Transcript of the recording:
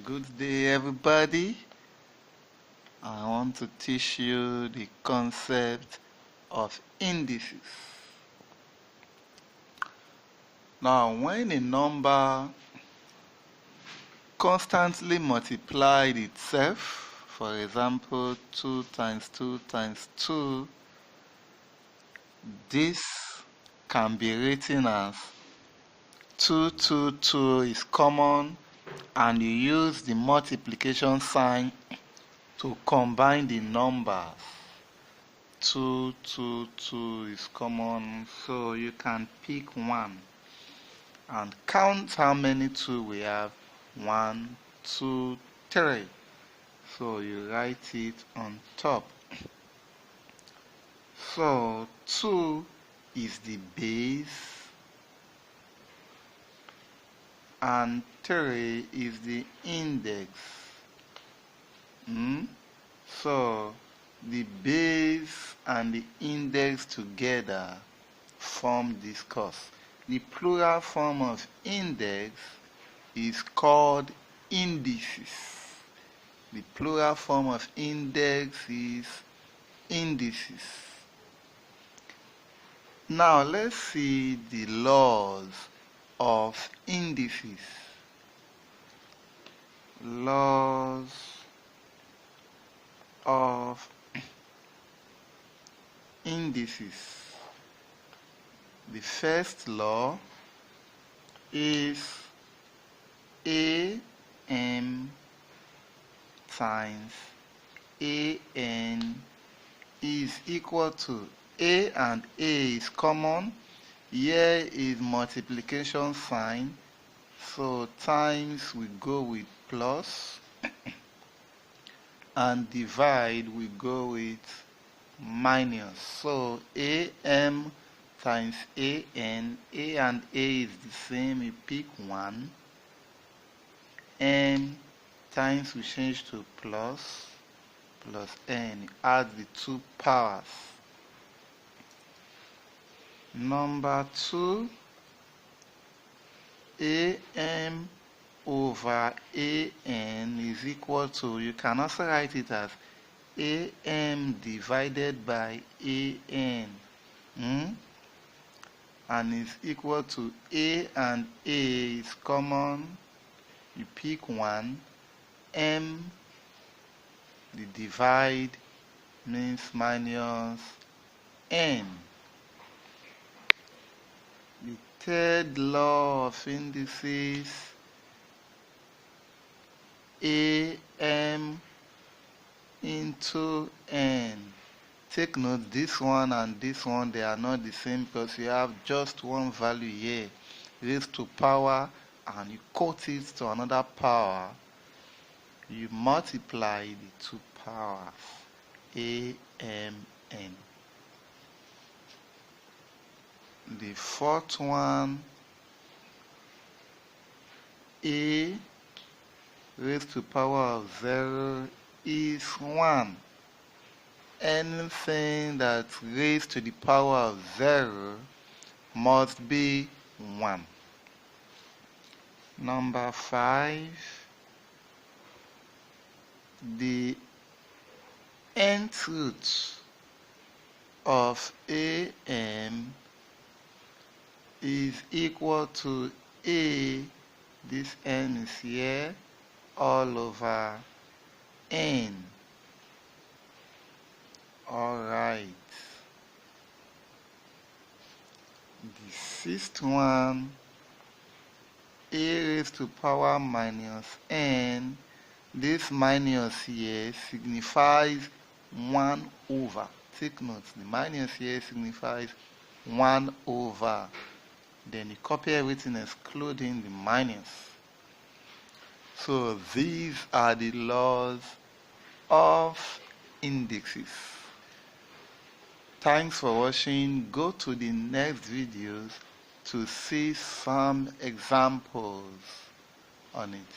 Good day, everybody. I want to teach you the concept of indices. Now, when a number constantly multiplied itself, for example, 2 times 2 times 2, this can be written as 2 is common, and you use the multiplication sign to combine the numbers. 2 is common, so you can pick 1 and count how many 2 we have. 1, 2, 3. So you write it on top. So 2 is the base and 3 is the index. So the base and the index together form this course. The plural form of index is called indices. The plural form of index is indices. Now let's see the laws of indices. Laws of indices. The first law is AM times AN is equal to A, and A is common. Here is multiplication sign, so times we go with plus and divide we go with minus. So AM times AN, A and A is the same, we pick 1. N times we change to plus N, add the 2 powers. Number 2, AM over AN is equal to, you can also write it as AM divided by AN, and is equal to A, and A is common, you pick 1. M, the divide means minus N. The third law of indices, AM into N. Take note, this one and this one, they are not the same because you have just one value here, raised to power, and you quote it to another power. You multiply the 2 powers, AMN. The fourth one, A raised to power of 0 is 1. Anything that's raised to the power of 0 must be 1. Number 5, the nth root of AM is equal to A, this N is here, all over N. Alright. The sixth one, A raised to power minus N. This minus here signifies 1 over. Take note, the minus here signifies 1 over. Then you copy everything excluding the minus. So these are the laws of indices. Thanks for watching. Go to the next videos to see some examples on it.